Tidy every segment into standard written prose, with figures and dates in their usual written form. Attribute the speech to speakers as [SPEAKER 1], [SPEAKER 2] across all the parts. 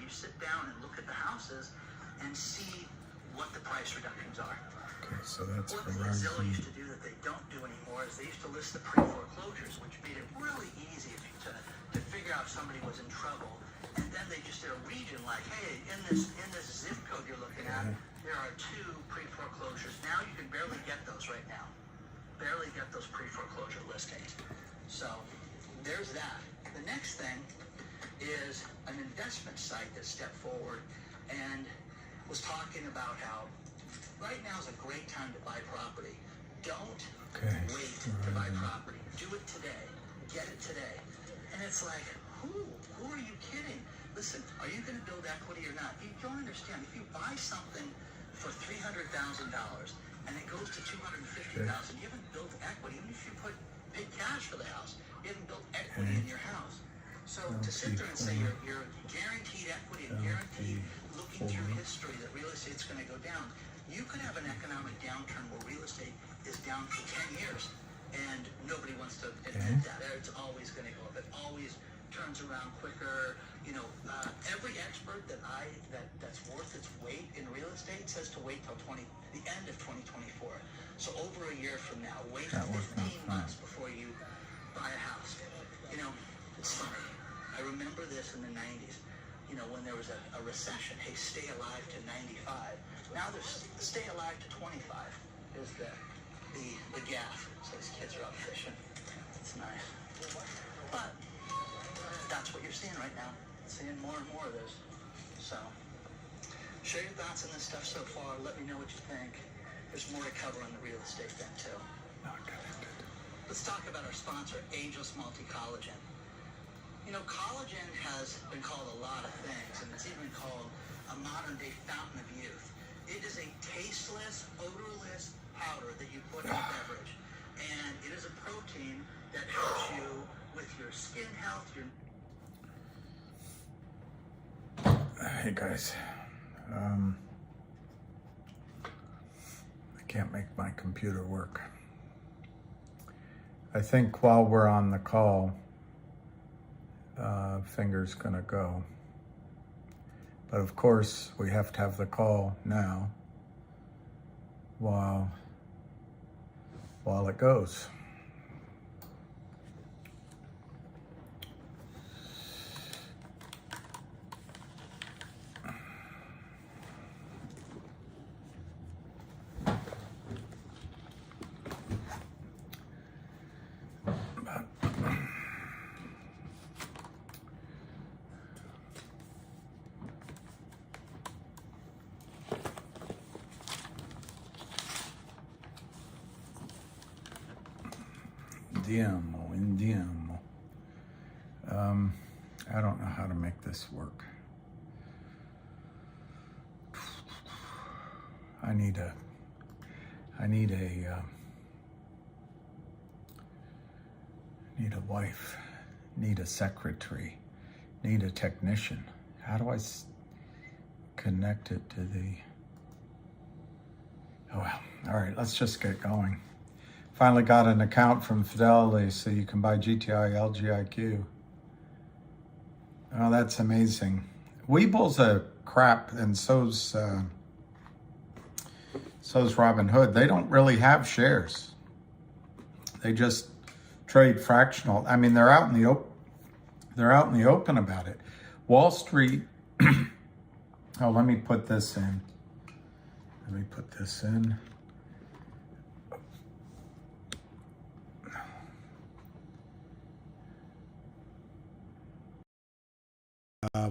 [SPEAKER 1] you sit down and look at the houses and see what the price reductions are.
[SPEAKER 2] Okay, so that's
[SPEAKER 1] One thing that Zillow used to do that they don't do anymore is they used to list the pre-foreclosures, which made it really easy to figure out if somebody was in trouble. And then they just did a region like, hey, in this zip code you're looking at, there are 2 pre-foreclosures. Now you can barely get those right now. Barely get those pre-foreclosure listings. So there's that. The next thing is an investment site that stepped forward and was talking about how right now is a great time to buy property. Don't wait to buy property. Do it today. Get it today. And it's like, who are you kidding? Listen, are you going to build equity or not? You don't understand. If you buy something for $300,000 and it goes to $250,000, you haven't built equity. Even if you put big cash for the house, you haven't built equity in your house. So to sit there and say you're guaranteed equity and guaranteed looking through history that real estate's going to go down, you could have an economic downturn where real estate is down for 10 years and nobody wants to admit that. It's always going to go up. It always turns around quicker. You know, every expert that's worth its weight in real estate says to wait till the end of 2024. So over a year from now, wait 15 months before you buy a house. You know, it's funny. I remember this in the 90s, you know, when there was a recession. Hey, stay alive to 95. Now there's stay alive to 25 is the gaff. So these kids are out fishing. It's nice. But that's what you're seeing right now. Seeing more and more of this. So share your thoughts on this stuff so far. Let me know what you think. There's more to cover on the real estate then too. Let's talk about our sponsor, Angel's Multi-Collagen. You know, collagen has been called a lot of things, and it's even called a modern-day fountain of youth. It is a tasteless, odorless powder that you put in a beverage, and it is a protein that helps you with your skin health.
[SPEAKER 2] Hey guys, I can't make my computer work. I think while we're on the call, finger's gonna go. But of course, we have to have the call now while it goes. Idemo. I don't know how to make this work. I need a wife, need a secretary, need a technician. How do I connect it to the... Oh well, all right, let's just get going. Finally got an account from Fidelity so you can buy GTII, LGIQ. Oh, that's amazing. Weeble's a crap, and so's Robinhood. They don't really have shares. They just trade fractional. I mean, they're out in the open about it. Wall Street. Oh, let me put this in.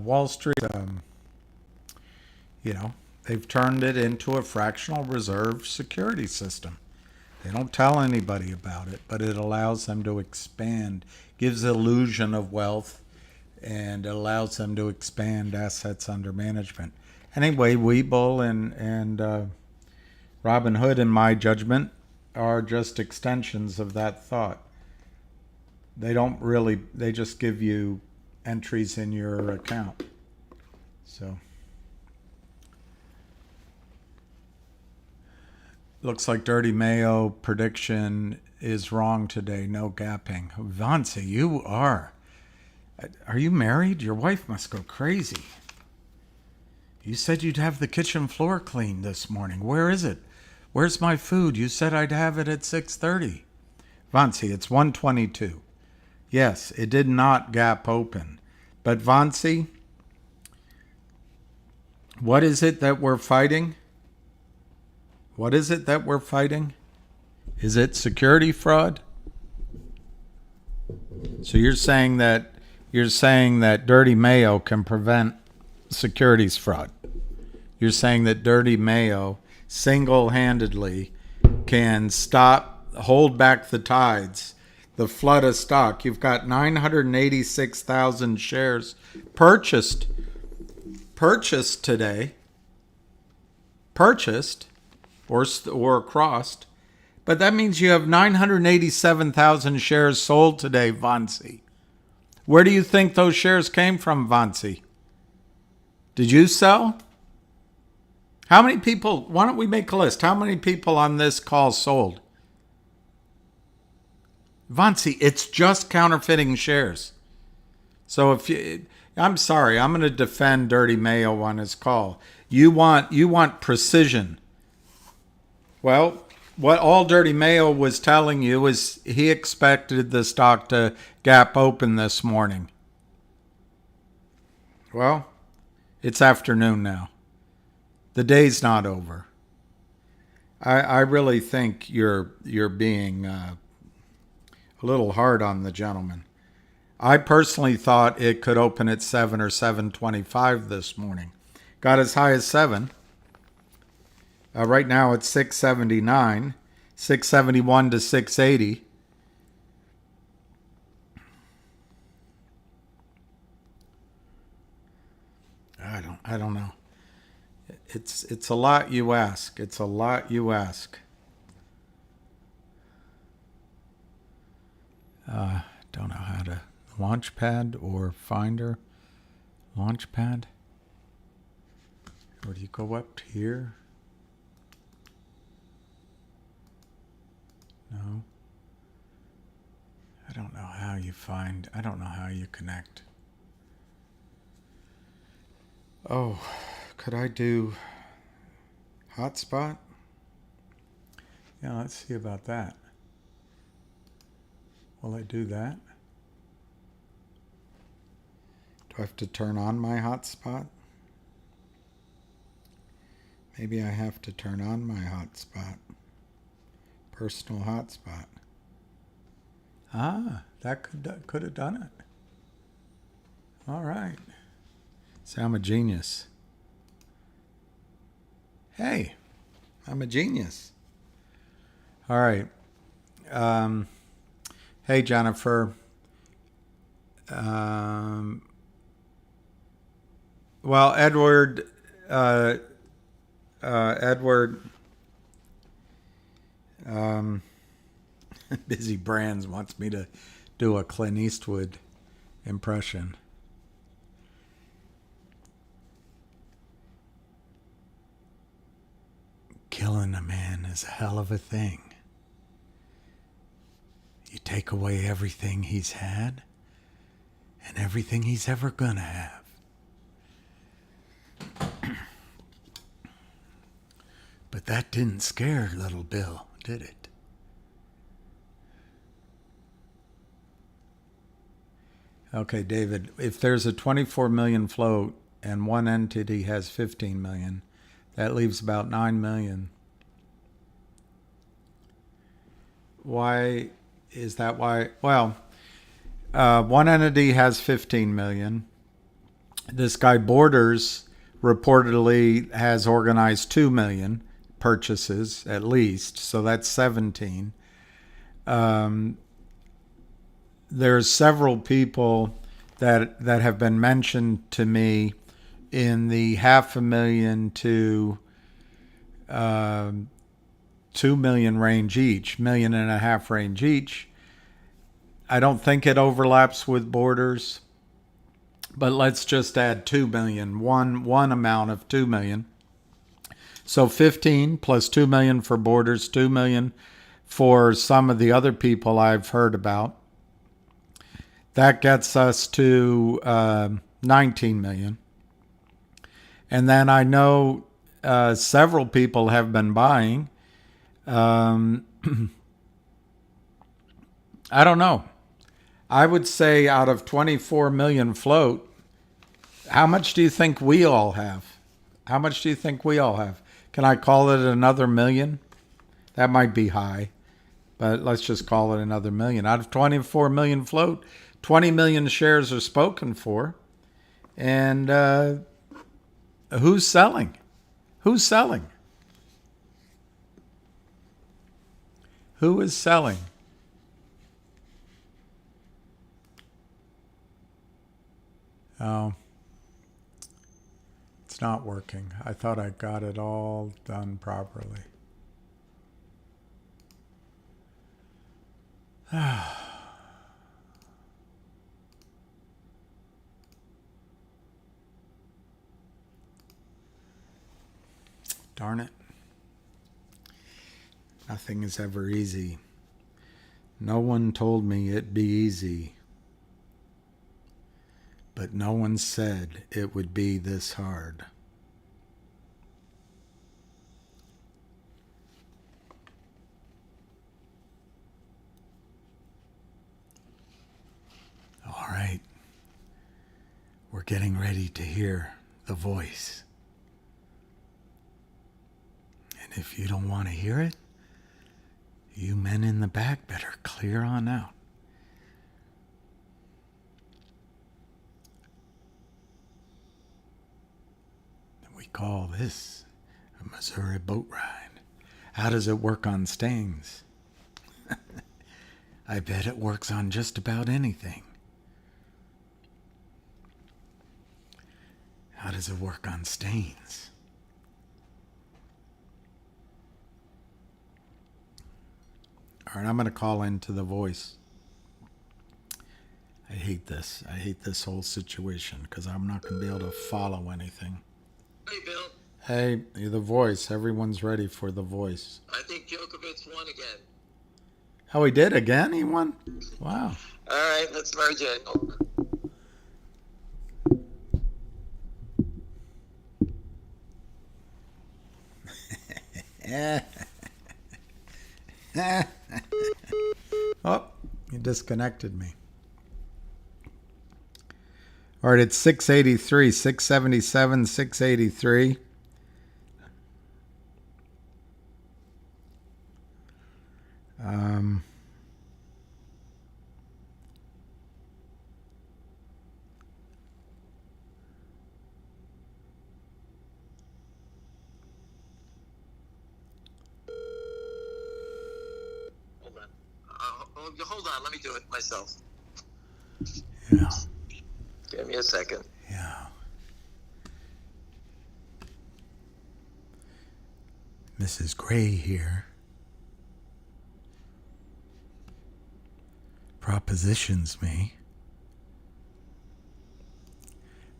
[SPEAKER 2] Wall Street, you know, they've turned it into a fractional reserve security system. They don't tell anybody about it, but it allows them to expand, gives illusion of wealth, and it allows them to expand assets under management. Anyway, Webull and Robinhood, in my judgment, are just extensions of that thought. They just give you entries in your account. So looks like Dirty Mayo prediction is wrong today. No gapping. Vance, are you married? Your wife must go crazy. You said you'd have the kitchen floor cleaned this morning. Where is it? Where's my food? You said I'd have it at 6:30. Vansi, it's 1:22. Yes, it did not gap open. But Vansi, what is it that we're fighting? What is it that we're fighting? Is it security fraud? So you're saying that Dirty Mayo can prevent securities fraud. You're saying that Dirty Mayo single-handedly can hold back the tides, the flood of stock. You've got 986,000 shares purchased today, or crossed, but that means you have 987,000 shares sold today, Vansi. Where do you think those shares came from, Vansi? Did you sell? How many people, why don't we make a list? How many people on this call sold? Vansi, it's just counterfeiting shares. So I'm sorry, I'm going to defend Dirty Mayo on his call. You want precision. Well, what all Dirty Mayo was telling you is he expected the stock to gap open this morning. Well, it's afternoon now. The day's not over. I really think you're being a little hard on the gentleman. I personally thought it could open at 7 or 7:25 this morning. Got as high as 7. Right now it's 679, 671 to 680. I don't know. It's a lot you ask. It's a lot you ask. Don't know how to Launchpad or Finder. Launchpad. Or do you go up here? No. I don't know how you find. I don't know how you connect. Oh, could I do hotspot? Yeah, let's see about that. Will I do that? Do I have to turn on my hotspot? Maybe I have to turn on my hotspot. Personal hotspot. Ah, that could have done it. All right. See, I'm a genius. Hey, I'm a genius. All right. Hey, Jennifer. Well, Edward, Busy Brands wants me to do a Clint Eastwood impression. Killing a man is a hell of a thing. You take away everything he's had and everything he's ever gonna have. But that didn't scare little Bill, did it? Okay, David, if there's a 24 million float and one entity has 15 million, that leaves about 9 million. Why is that? Why? Well, one entity has 15 million. This guy Borders reportedly has organized 2 million purchases at least, so that's 17. There's several people that have been mentioned to me in the 500,000 to 2 million range each, 1.5 million range each. I don't think it overlaps with Borders, but let's just add 2 million, one amount of 2 million. So 15 plus 2 million for Borders, 2 million for some of the other people I've heard about. That gets us to 19 million. And then I know several people have been buying. Um, I don't know. I would say out of 24 million float, how much do you think we all have? How much do you think we all have? Can I call it another million? That might be high, but let's just call it another million. Out of 24 million float, 20 million shares are spoken for. And who's selling? Who's selling? Who is selling? Oh, it's not working. I thought I got it all done properly. Darn it. Nothing is ever easy. No one told me it'd be easy. But no one said it would be this hard. All right. We're getting ready to hear the voice. And if you don't want to hear it, you men in the back better clear on out. We call this a Missouri boat ride. How does it work on stains? I bet it works on just about anything. How does it work on stains? All right, I'm going to call into the voice. I hate this. I hate this whole situation because I'm not going to be able to follow anything.
[SPEAKER 1] Hey, Bill.
[SPEAKER 2] Hey, the voice. Everyone's ready for the voice.
[SPEAKER 1] I think Djokovic won again.
[SPEAKER 2] Oh, he did again? He won? Wow.
[SPEAKER 1] All right, let's merge it.
[SPEAKER 2] Oh, you disconnected me. All right, it's 683, 677, 683.
[SPEAKER 1] Hold on, let me do it myself.
[SPEAKER 2] Yeah.
[SPEAKER 1] Give me a second.
[SPEAKER 2] Yeah. Mrs. Gray here propositions me.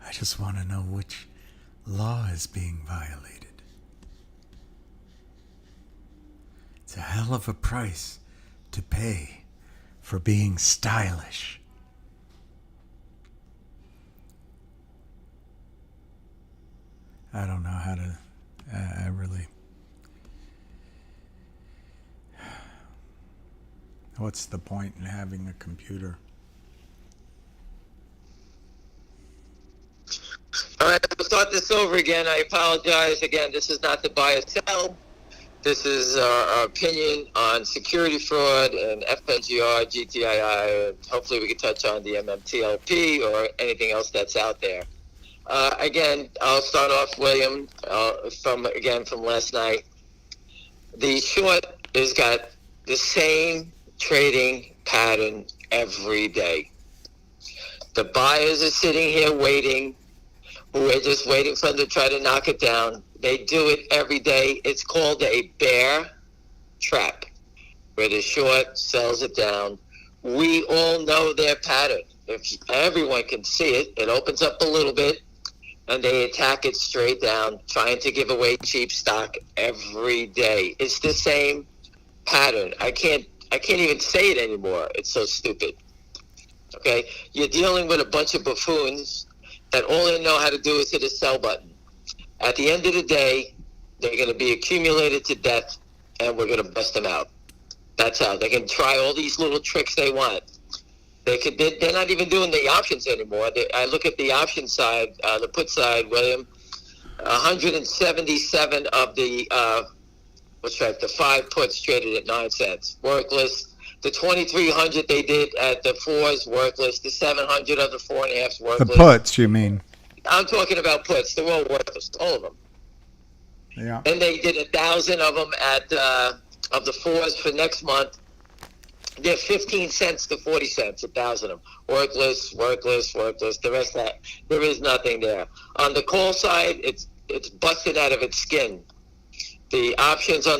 [SPEAKER 2] I just want to know which law is being violated. It's a hell of a price to pay for being stylish. I don't know how to, I really, what's the point in having a computer?
[SPEAKER 3] All right, we'll start this over again. I apologize. Again, this is not to buy or sell. This is our opinion on security fraud and FNGR, GTII, and hopefully we can touch on the MMTLP or anything else that's out there. Again, I'll start off, William, from last night. The short has got the same trading pattern every day. The buyers are sitting here waiting. We're just waiting for them to try to knock it down. They do it every day. It's called a bear trap, where the short sells it down. We all know their pattern. If everyone can see it, it opens up a little bit, and they attack it straight down, trying to give away cheap stock every day. It's the same pattern. I can't even say it anymore. It's so stupid. Okay? You're dealing with a bunch of buffoons that all they know how to do is hit a sell button. At the end of the day, they're going to be accumulated to death, and we're going to bust them out. That's how. They can try all these little tricks they want. They're not even doing the options anymore. I look at the option side, the put side, William. 177 of the the 5 puts traded at 9 cents, workless. The 2,300 they did at the 4s, workless. The 700 of the 4.5s, workless.
[SPEAKER 2] The puts, you mean?
[SPEAKER 3] I'm talking about puts. They're all worthless, all of them.
[SPEAKER 2] Yeah.
[SPEAKER 3] And they did 1,000 of them at of the 4s for next month. They're 15 cents to 40 cents, 1,000 of them. Worthless, worthless, worthless. The rest of that, there is nothing there. On the call side, it's busted out of its skin. The options on